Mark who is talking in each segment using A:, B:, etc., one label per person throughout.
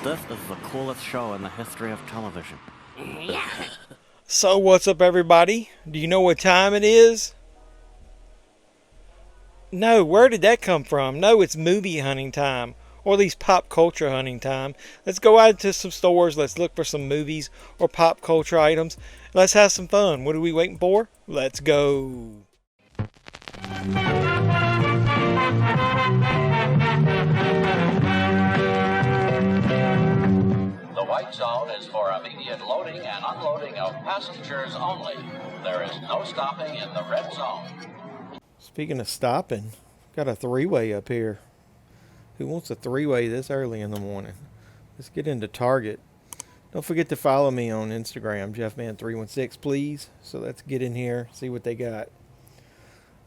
A: This is the coolest show in the history of television.
B: Yeah.
C: So what's up, everybody? Do you know what time it is? No, where did that come from? No, it's movie hunting time, or at least pop culture hunting time. Let's go out to some stores, let's look for some movies or pop culture items. Let's have some fun. What are we waiting for? Let's go.
D: The white zone is for immediate loading and unloading of passengers only. There is no stopping in the red zone.
C: Speaking of stopping, got a three-way up here. Who wants a three-way this early in the morning? Let's get into Target. Don't forget to follow me on Instagram, JeffMan316, please. So let's get in here, see what they got.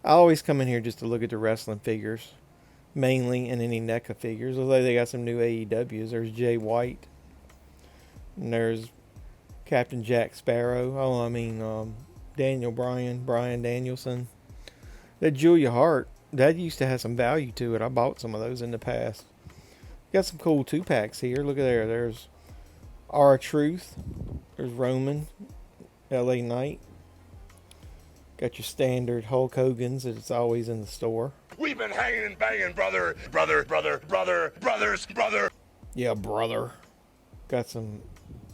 C: I always come in here just to look at the wrestling figures, mainly, and any NECA figures. Although they got some new AEWs. There's Jay White. And there's Captain Jack Sparrow. Daniel Brian Danielson. That Julia Hart, that used to have some value to it. I bought some of those in the past. Got some cool 2-packs here. Look at there. There's R-Truth. There's Roman. LA Knight. Got your standard Hulk Hogan's that's always in the store.
E: We've been hanging and banging, brother.
C: Yeah, brother. Got some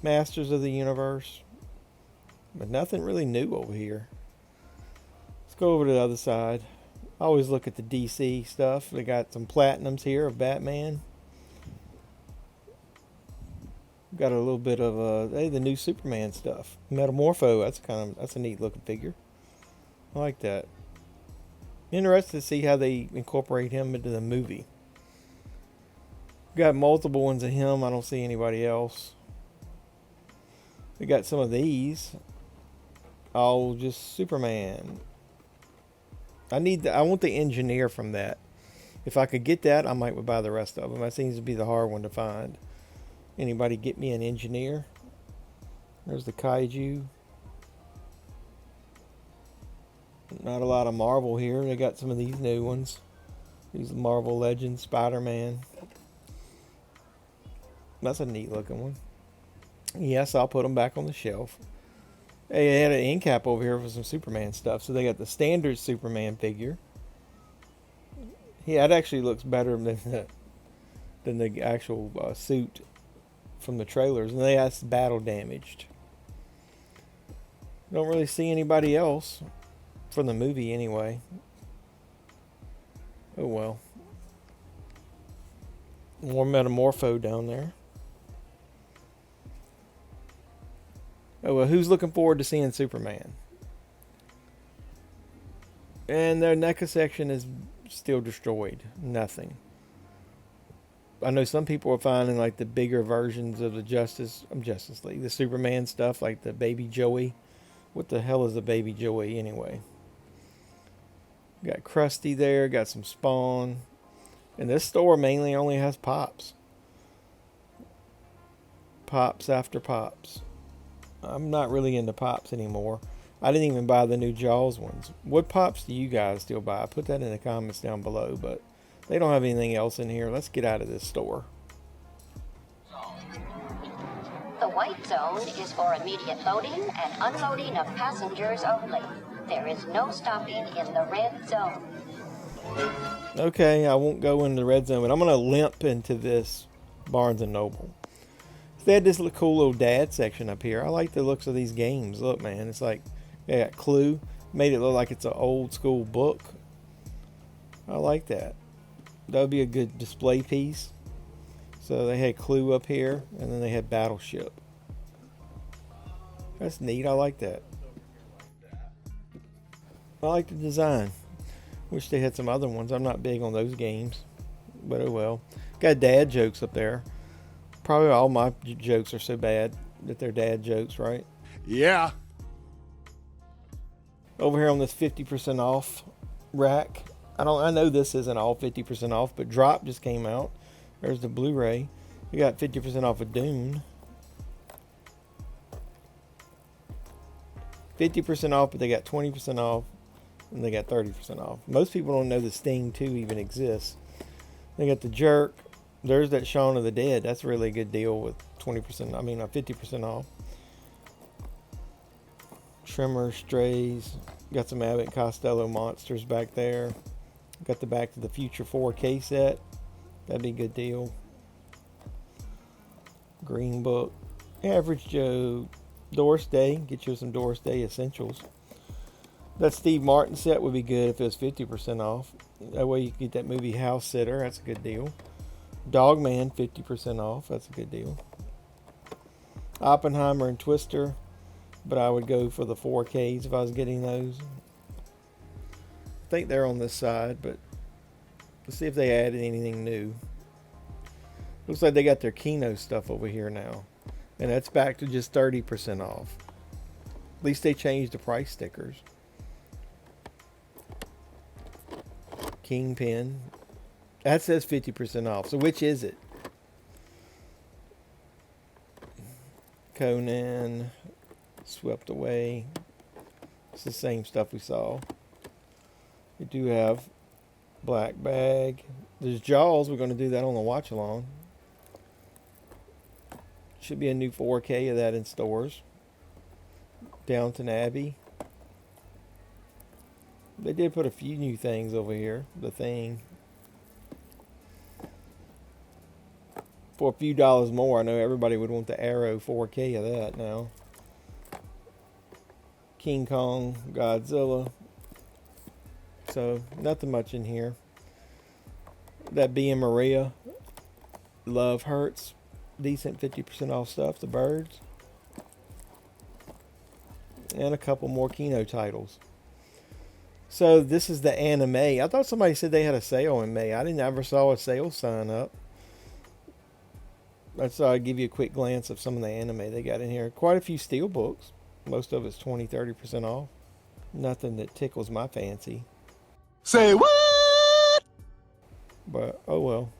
C: Masters of the Universe. But nothing really new over here. Let's go over to the other side. I always look at the DC stuff. They got some Platinums here of Batman. Got a little bit of the new Superman stuff. Metamorpho, that's a neat looking figure. I like that. Interested to see how they incorporate him into the movie. Got multiple ones of him. I don't see anybody else. We got some of these. Oh, just Superman. I want the engineer from that. If I could get that, I might buy the rest of them. That seems to be the hard one to find. Anybody get me an engineer? There's the Kaiju. Not a lot of Marvel here. They got some of these new ones. These Marvel Legends, Spider-Man. That's a neat looking one. Yes, I'll put them back on the shelf. They had an end cap over here for some Superman stuff. So they got the standard Superman figure. Yeah, it actually looks better than the actual suit from the trailers. And they got battle damaged. Don't really see anybody else from the movie anyway. Oh well. More Metamorpho down there. Oh well, who's looking forward to seeing Superman? And their NECA section is still destroyed. Nothing. I know some people are finding like the bigger versions of the Justice League, the Superman stuff, like the Baby Joey. What the hell is a Baby Joey anyway? Got Krusty there, got some Spawn. And this store mainly only has Pops. Pops after Pops. I'm not really into Pops anymore. I didn't even buy the new Jaws ones. What Pops do you guys still buy? Put that in the comments down below, but they don't have anything else in here. Let's get out of this store.
B: The white zone is for immediate loading and unloading of passengers only. There is no stopping in the red zone.
C: Okay, I won't go in the red zone, but I'm going to limp into this Barnes & Noble. They had this cool little dad section up here. I like the looks of these games. Look, man, it's like they got Clue. Made it look like it's an old school book. I like that. That would be a good display piece. So they had Clue up here, and then they had Battleship. That's neat. I like that. I like the design. Wish they had some other ones. I'm not big on those games, but oh well. Got dad jokes up there. Probably all my jokes are so bad that they're dad jokes, right?
E: Yeah.
C: Over here on this 50% off rack. I know this isn't all 50% off, but Drop just came out. There's the Blu-ray. We got 50% off of Dune. 50% off, but they got 20% off, and they got 30% off. Most people don't know the Sting 2 even exists. They got the Jerk, There's that Shaun of the Dead. That's a really good deal with 20%. I mean, 50% off. Trimmer, Strays. Got some Abbott and Costello monsters back there. Got the Back to the Future 4K set. That'd be a good deal. Green Book. Average Joe. Doris Day. Get you some Doris Day essentials. That Steve Martin set would be good if it was 50% off. That way you can get that movie House Sitter. That's a good deal. Dogman, 50% off. That's a good deal. Oppenheimer and Twister. But I would go for the 4Ks if I was getting those. I think they're on this side, but let's see if they added anything new. Looks like they got their Kino stuff over here now. And that's back to just 30% off. At least they changed the price stickers. Kingpin. That says 50% off. So which is it? Conan. Swept Away. It's the same stuff we saw. We do have Black Bag. There's Jaws. We're going to do that on the watch along. Should be a new 4K of that in stores. Downton Abbey. They did put a few new things over here. The Thing. For a few dollars more, I know everybody would want the Arrow 4K of that now. King Kong, Godzilla. So, nothing much in here. That Being Maria. Love Hurts. Decent 50% off stuff. The Birds. And a couple more Kino titles. So, this is the anime. I thought somebody said they had a sale in May. I never saw a sale sign up. That's I'll give you a quick glance of some of the anime they got in here. Quite a few Steelbooks. Most of it's 20-30% off. Nothing that tickles my fancy.
E: Say what?
C: But, oh well.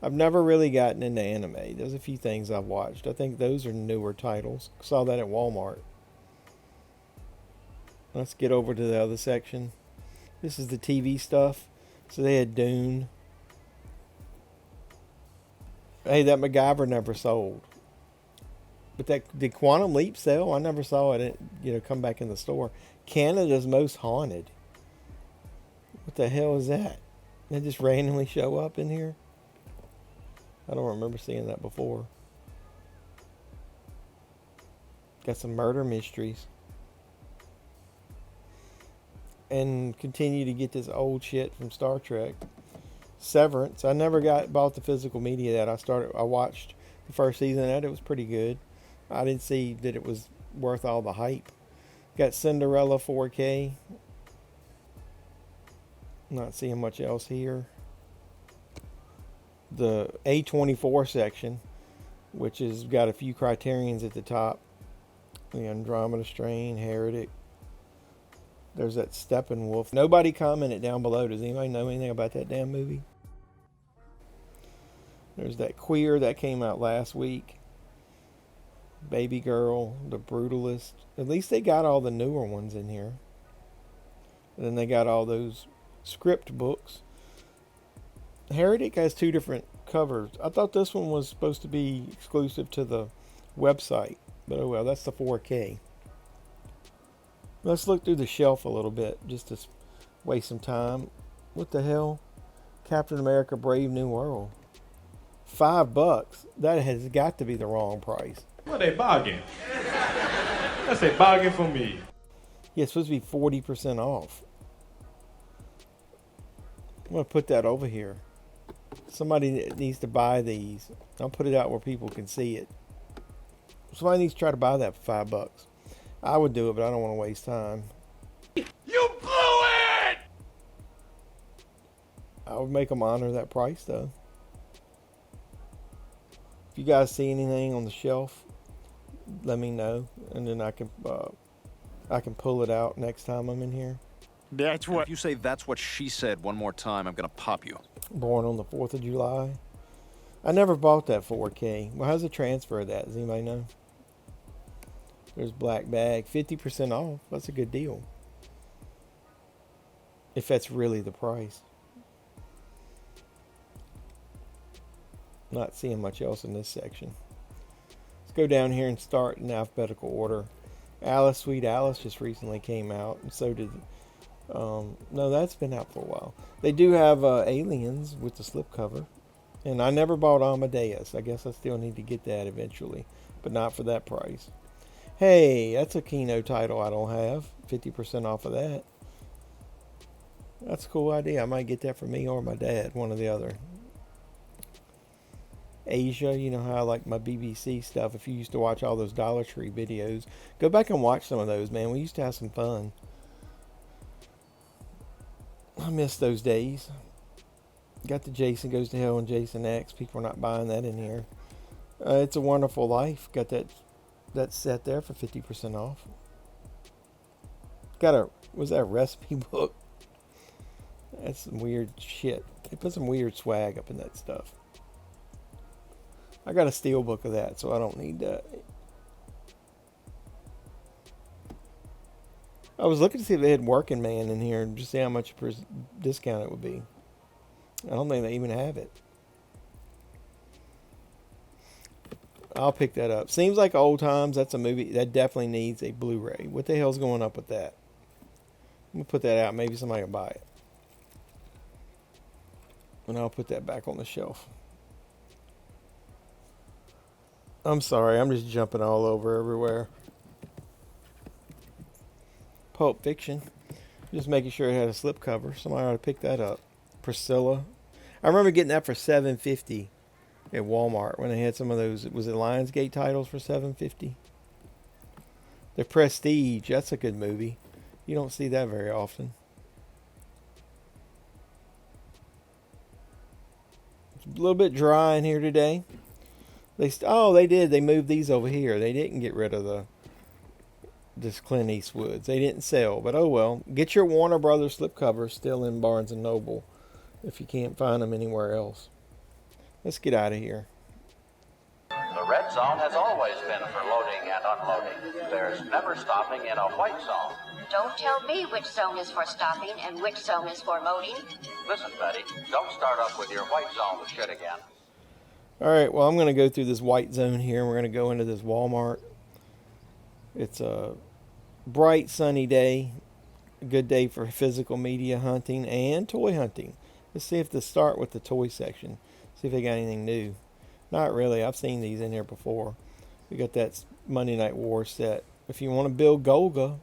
C: I've never really gotten into anime. There's a few things I've watched. I think those are newer titles. Saw that at Walmart. Let's get over to the other section. This is the TV stuff. So they had Dune. Hey, that MacGyver never sold. But that did Quantum Leap sell? I never saw it, come back in the store. Canada's Most Haunted. What the hell is that? They just randomly show up in here? I don't remember seeing that before. Got some murder mysteries. And continue to get this old shit from Star Trek. Severance. I never bought the physical media that I watched the first season of that. It was pretty good. I didn't see that it was worth all the hype. Got Cinderella 4K. Not seeing much else here. The A24 section, which has got a few Criterions at the top. The Andromeda Strain, Heretic. There's that Steppenwolf. Nobody commented down below. Does anybody know anything about that damn movie? There's that Queer that came out last week. Baby Girl, The Brutalist. At least they got all the newer ones in here. And then they got all those script books. Heretic has two different covers. I thought this one was supposed to be exclusive to the website. But oh well, that's the 4K. Let's look through the shelf a little bit just to waste some time. What the hell? Captain America Brave New World. $5. That has got to be the wrong price.
F: Well, they bargain. That's a bargain for me.
C: Yeah, it's supposed to be 40% off. I'm going to put that over here. Somebody needs to buy these. I'll put it out where people can see it. Somebody needs to try to buy that for $5. I would do it, but I don't want to waste time.
E: You blew it!
C: I would make them honor that price, though. If you guys see anything on the shelf, let me know, and then I can pull it out next time I'm in here.
E: That's what.
G: If you say that's what she said one more time, I'm gonna pop you.
C: Born on the 4th of July. I never bought that 4K. Well, how's the transfer of that? Does anybody know? There's Black Bag, 50% off. That's a good deal. If that's really the price. Not seeing much else in this section. Let's go down here and start in alphabetical order. Alice, Sweet Alice just recently came out, and so did... no, that's been out for a while. They do have Aliens with the slipcover. And I never bought Amadeus. I guess I still need to get that eventually, but not for that price. Hey, that's a Kino title I don't have. 50% off of that. That's a cool idea. I might get that for me or my dad, one or the other. Asia, you know how I like my BBC stuff. If you used to watch all those Dollar Tree videos, go back and watch some of those, man. We used to have some fun. I miss those days. Got the Jason Goes to Hell and Jason X. People are not buying that in here. It's a Wonderful Life. Got that set there for 50% off. Was that a recipe book? That's some weird shit. They put some weird swag up in that stuff. I got a Steelbook of that, so I don't need that. I was looking to see if they had Working Man in here and just see how much per discount it would be. I don't think they even have it. I'll pick that up. Seems like Old Times. That's a movie that definitely needs a Blu-ray. What the hell's going up with that? I'm going to put that out. Maybe somebody will buy it. And I'll put that back on the shelf. I'm sorry. I'm just jumping all over everywhere. Pulp Fiction. Just making sure it had a slipcover. Somebody ought to pick that up. Priscilla. I remember getting that for $7.50 at Walmart when they had some of those. Was it Lionsgate titles for $7.50? The Prestige. That's a good movie. You don't see that very often. It's a little bit dry in here today. They did. They moved these over here. They didn't get rid of this Clint Eastwood's. They didn't sell, but oh well. Get your Warner Brothers slipcovers still in Barnes & Noble if you can't find them anywhere else. Let's get out of here.
D: The red zone has always been for loading and unloading. There's never stopping in a white zone.
B: Don't tell me which zone is for stopping and which zone is for loading.
D: Listen, Betty, don't start up with your white zone shit again.
C: Alright, well I'm going to go through this white zone here and we're going to go into this Walmart. It's a bright sunny day. A good day for physical media hunting and toy hunting. Let's see if they start with the toy section. See if they got anything new. Not really. I've seen these in here before. We got that Monday Night War set. If you want to build Golga.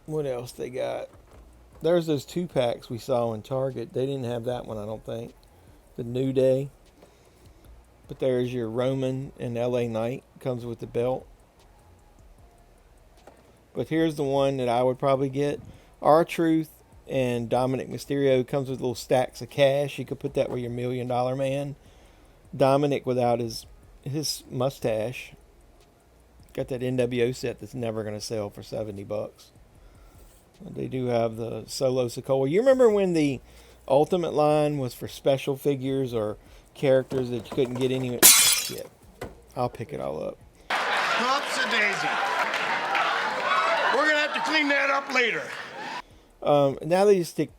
C: What else they got? There's those 2-packs we saw in Target. They didn't have that one, I don't think. The New Day. But there's your Roman and LA Knight. Comes with the belt. But here's the one that I would probably get. R-Truth and Dominic Mysterio. Comes with little stacks of cash. You could put that with your $1 Million Man. Dominic without his mustache. Got that NWO set that's never going to sell for $70. They do have the Solo Sikoa. You remember when the Ultimate line was for special figures or characters that you couldn't get anywhere? Shit. I'll pick it all up.
E: Whoopsie-daisy. We're going to have to clean that up later.
C: Now they just stick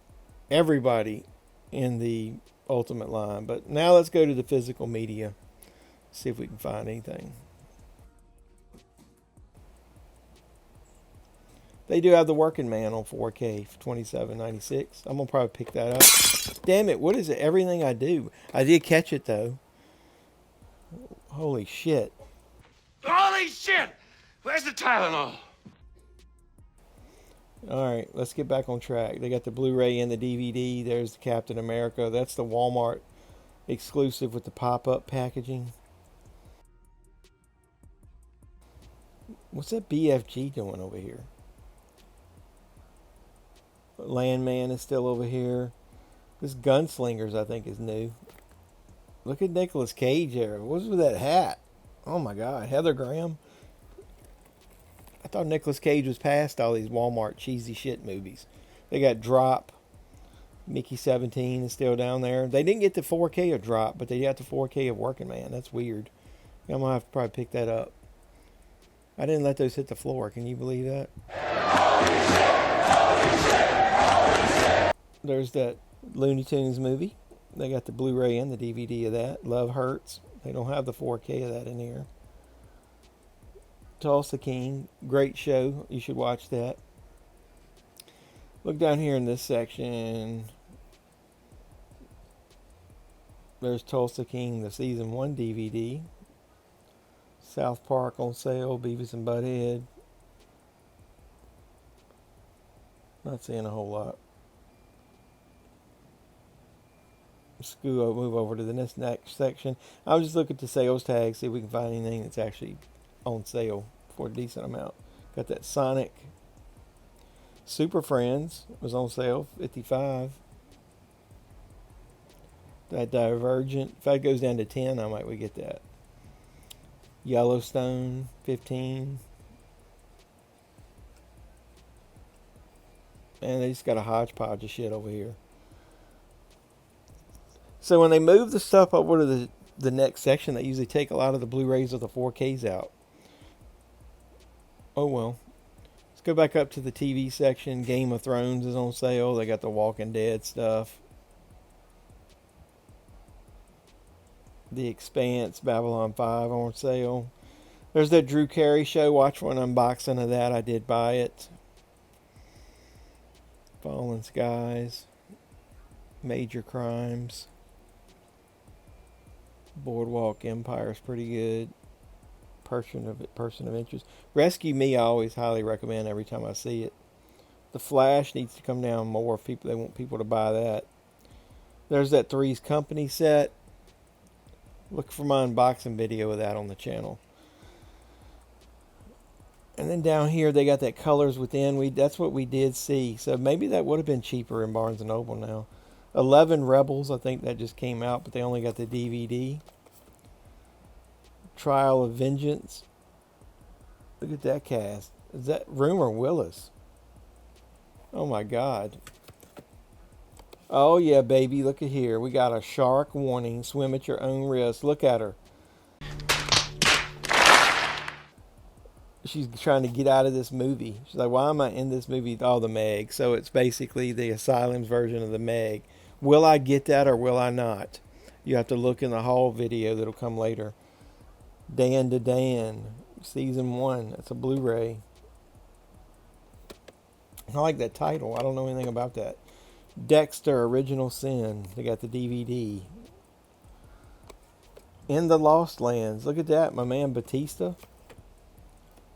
C: everybody in the Ultimate line. But now let's go to the physical media. See if we can find anything. They do have the Working Man on 4K for $27.96. I'm going to probably pick that up. Damn it, what is it? Everything I do. I did catch it, though. Holy shit.
E: Holy shit! Where's the Tylenol?
C: Alright, let's get back on track. They got the Blu-ray and the DVD. There's the Captain America. That's the Walmart exclusive with the pop-up packaging. What's that BFG doing over here? Landman is still over here. This Gunslingers, I think, is new. Look at Nicolas Cage there. What's with that hat? Oh my God, Heather Graham. I thought Nicolas Cage was past all these Walmart cheesy shit movies. They got Drop. Mickey 17 is still down there. They didn't get the 4K of Drop, but they got the 4K of Working Man. That's weird. I'm going to have to probably pick that up. I didn't let those hit the floor. Can you believe that? There's that Looney Tunes movie. They got the Blu-ray and the DVD of that. Love Hurts. They don't have the 4K of that in here. Tulsa King. Great show. You should watch that. Look down here in this section. There's Tulsa King, the Season 1 DVD. South Park on sale. Beavis and Butthead. Not seeing a whole lot. Move over to the next section. I'll just look at the sales tag, see if we can find anything that's actually on sale for a decent amount. Got that Sonic Super Friends was on sale, $55. That Divergent, if that goes down to 10, I might get that. Yellowstone, 15. And they just got a hodgepodge of shit over here. So when they move the stuff over to the next section, they usually take a lot of the Blu-rays or the 4Ks out. Oh well. Let's go back up to the TV section. Game of Thrones is on sale. They got the Walking Dead stuff. The Expanse, Babylon 5 on sale. There's that Drew Carey show. Watch one unboxing of that. I did buy it. Fallen Skies. Major Crimes. Boardwalk Empire is pretty good. Person of Interest. Rescue Me I always highly recommend every time I see it. The Flash needs to come down more if they want people to buy that. There's that Three's Company set. Look for my unboxing video of that on the channel. And then down here they got that Colors Within. That's what we did see. So maybe that would have been cheaper in Barnes & Noble now. 11 Rebels, I think that just came out, but they only got the DVD. Trial of Vengeance. Look at that cast. Is that Rumor Willis? Oh my God. Oh yeah, baby. Look at here. We got a shark warning. Swim at your own risk. Look at her. She's trying to get out of this movie. She's like, why am I in this movie? Oh, the Meg. So it's basically the Asylum's version of the Meg. Will I get that or will I not? You have to look in the haul video that'll come later. Dan to Dan, Season 1. That's a Blu-ray. I like that title. I don't know anything about that. Dexter, Original Sin. They got the DVD. In the Lost Lands. Look at that. My man Batista.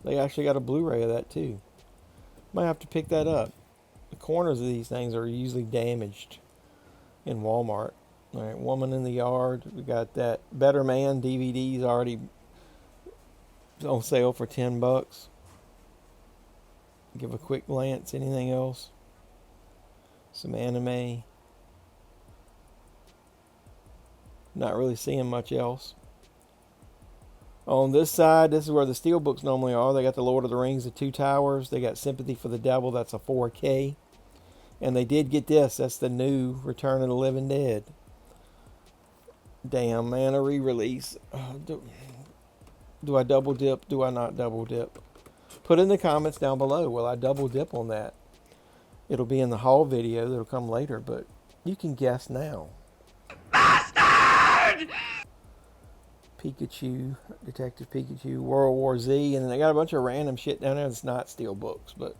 C: They actually got a Blu-ray of that too. Might have to pick that up. The corners of these things are usually damaged in Walmart. All right, Woman in the Yard. We got that Better Man DVDs already on sale for $10. Give a quick glance. Anything else? Some anime. Not really seeing much else. On this side, this is where the Steelbooks normally are. They got the Lord of the Rings, the Two Towers. They got Sympathy for the Devil. That's a 4K. And they did get this. That's the new Return of the Living Dead. Damn, man, a re-release. Do I double dip? Do I not double dip? Put in the comments down below. Will I double dip on that? It'll be in the haul video that'll come later, but you can guess now. Bastard! Pikachu, Detective Pikachu, World War Z, and then they got a bunch of random shit down there that's not Steelbooks, but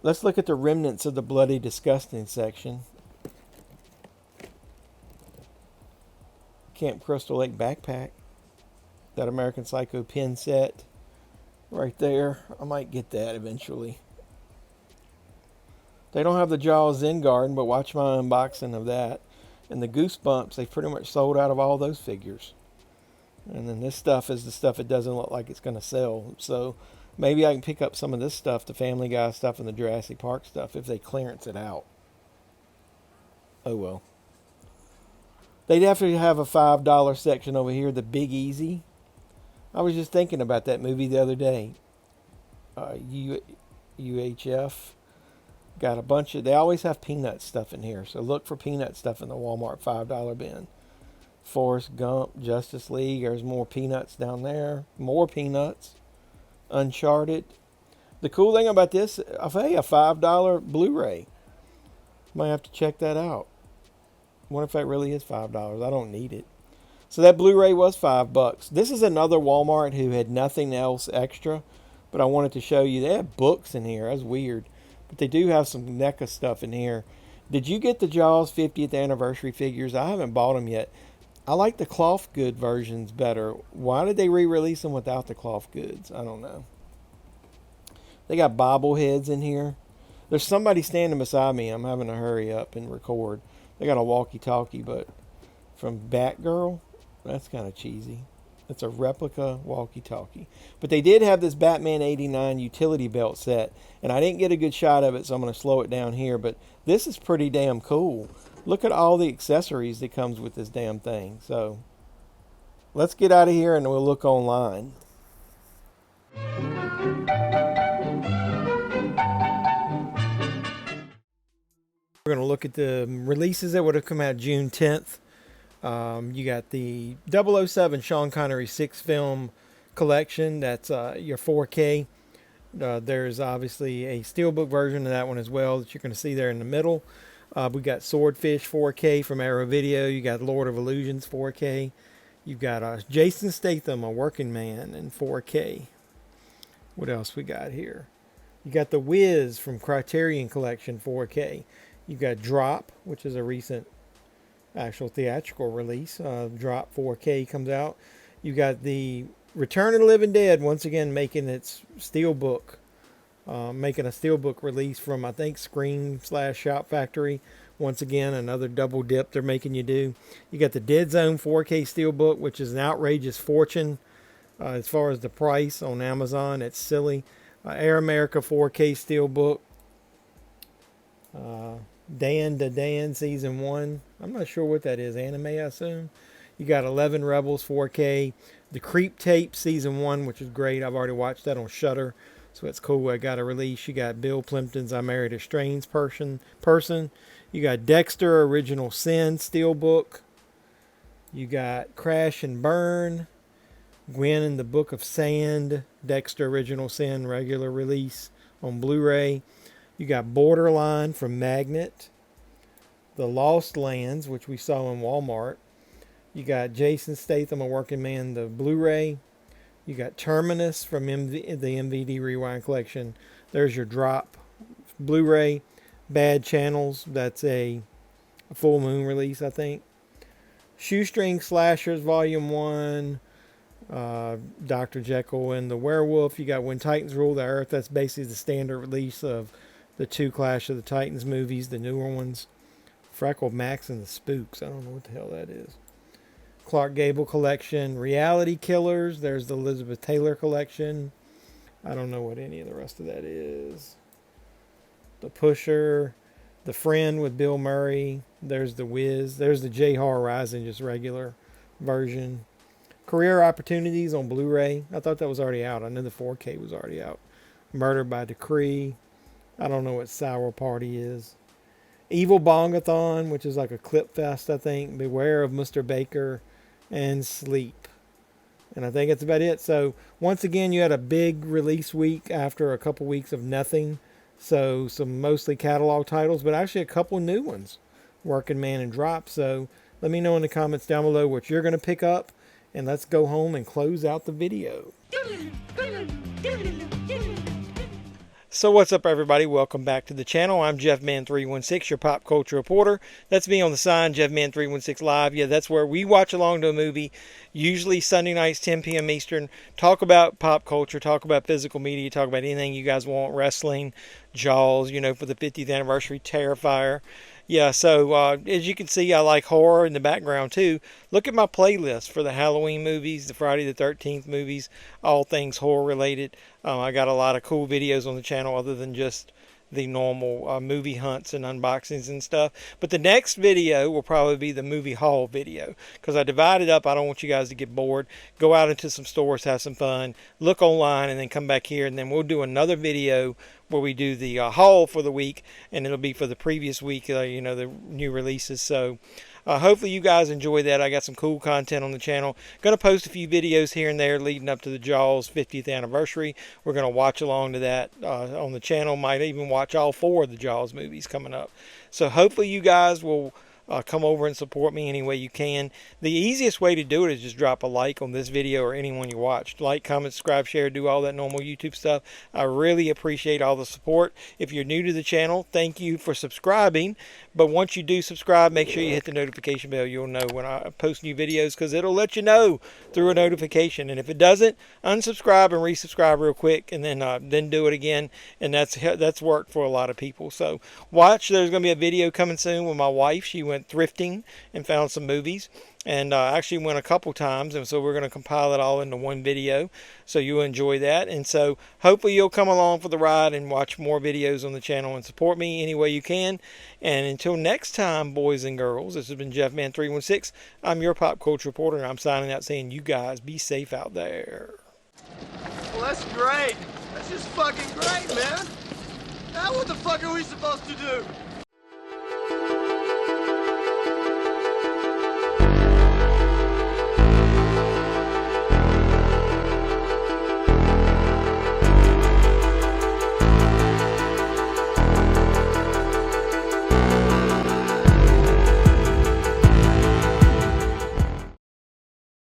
C: let's look at the remnants of the Bloody Disgusting section. Camp Crystal Lake backpack. That American Psycho pin set right there. I might get that eventually. They don't have the Jaws Zen Garden, but watch my unboxing of that. And the Goosebumps, they've pretty much sold out of all those figures. And then this stuff is the stuff that doesn't look like it's going to sell. So maybe I can pick up some of this stuff, the Family Guy stuff and the Jurassic Park stuff, if they clearance it out. Oh well. They'd have to have a $5 section over here, the Big Easy. I was just thinking about that movie the other day. UHF. Got a bunch of... They always have Peanut stuff in here. So look for Peanut stuff in the Walmart $5 bin. Forrest Gump, Justice League. There's more Peanuts down there. More Peanuts. Uncharted. The cool thing about this, I'll pay a $5 Blu-ray. Might have to check that out. Wonder if that really is $5. I don't need it. So that Blu-ray was $5. This is another Walmart who had nothing else extra, but I wanted to show you. They have books in here. That's weird. But they do have some NECA stuff in here. Did you get the Jaws 50th anniversary figures? I haven't bought them yet. I like the cloth good versions better. Why did they re-release them without the cloth goods? I don't know. They got bobbleheads in here. There's somebody standing beside me. I'm having to hurry up and record. They got a walkie-talkie, but from Batgirl, that's kind of cheesy. It's a replica walkie-talkie. But they did have this Batman 89 utility belt set, and I didn't get a good shot of it, so I'm going to slow it down here. But this is pretty damn cool. Look at all the accessories that comes with this damn thing. So let's get out of here and we'll look online. We're going to look at the releases that would have come out June 10th. You got the 007 Sean Connery 6-film collection. That's your 4K. There's obviously a Steelbook version of that one as well that you're going to see there in the middle. We got Swordfish 4K from Arrow Video. You got Lord of Illusions 4K. You've got Jason Statham, A Working Man, in 4K. What else we got here? You got The Wiz from Criterion Collection 4K. You got Drop, which is a recent actual theatrical release. Drop 4K comes out. You got the Return of the Living Dead once again making its Steelbook, making a Steelbook release from I think Scream/Shout Factory. Once again, another double dip they're making you do. You got the Dead Zone 4K Steelbook, which is an outrageous fortune as far as the price on Amazon. It's silly. Air America 4K Steelbook. Dan to Dan Season 1. I'm not sure what that is. Anime, I assume. You got 11 Rebels 4K. The Creep Tape Season 1, which is great. I've already watched that on Shudder, so it's cool. I got a release. You got Bill Plimpton's I Married a Strange Person. You got Dexter Original Sin Steelbook. You got Crash and Burn. Gwen and the Book of Sand. Dexter Original Sin regular release on Blu-ray. You got Borderline from Magnet. The Lost Lands, which we saw in Walmart. You got Jason Statham, A Working Man, the Blu-ray. You got Terminus from the MVD Rewind Collection. There's your Drop Blu-ray. Bad Channels, that's a full moon release, I think. Shoestring Slashers Volume 1. Dr. Jekyll and the Werewolf. You got When Titans Rule the Earth. That's basically the standard release of the 2 Clash of the Titans movies, the newer ones. Freckled Max and the Spooks. I don't know what the hell that is. Clark Gable Collection. Reality Killers. There's the Elizabeth Taylor Collection. I don't know what any of the rest of that is. The Pusher. The Friend with Bill Murray. There's the Wiz. There's the J. Horror Rising, just regular version. Career Opportunities on Blu-ray. I thought that was already out. I know the 4K was already out. Murder by Decree. I don't know what Sour Party is. Evil Bongathon, which is like a clip fest, I think. Beware of Mr. Baker. And Sleep. And I think that's about it. So, once again, you had a big release week after a couple weeks of nothing. So, some mostly catalog titles, but actually a couple new ones. Working Man and Drop. So, let me know in the comments down below what you're going to pick up. And let's go home and close out the video. So what's up, everybody? Welcome back to the channel. I'm JeffMan316, your pop culture reporter. That's me on the sign, JeffMan316 Live. Yeah, that's where we watch along to a movie, usually Sunday nights, 10 p.m. Eastern. Talk about pop culture, talk about physical media, talk about anything you guys want, wrestling, Jaws, you know, for the 50th anniversary, Terrifier. Yeah, so as you can see, I like horror in the background too. Look at my playlist for the Halloween movies, the Friday the 13th movies, all things horror related. I got a lot of cool videos on the channel other than just the normal movie hunts and unboxings and stuff. But the next video will probably be the movie haul video because I divided up. I don't want you guys to get bored. Go out into some stores, have some fun, look online, and then come back here. And then we'll do another video where we do the haul for the week, and it'll be for the previous week, you know, the new releases. So Hopefully you guys enjoy that. I got some cool content on the channel. Going to post a few videos here and there leading up to the Jaws 50th anniversary. We're going to watch along to that on the channel. Might even watch all 4 of the Jaws movies coming up. So hopefully you guys will come over and support me any way you can. The easiest way to do it is just drop a like on this video or anyone you watched. Like, comment, subscribe, share, do all that normal YouTube stuff. I really appreciate all the support. If you're new to the channel, thank you for subscribing. But once you do subscribe, make sure you hit the notification bell. You'll know when I post new videos because it'll let you know through a notification. And if it doesn't, unsubscribe and resubscribe real quick, and then do it again. And that's worked for a lot of people. So watch. There's going to be a video coming soon with my wife. She went thrifting and found some movies, and actually went a couple times, and so we're going to compile it all into one video so you'll enjoy that. And so hopefully you'll come along for the ride and watch more videos on the channel and support me any way you can. And until next time, boys and girls, this has been JeffMan316. I'm your pop culture reporter, and I'm signing out saying you guys be safe out there.
E: Well, that's great. That's just fucking great, man. Now what the fuck are we supposed to do?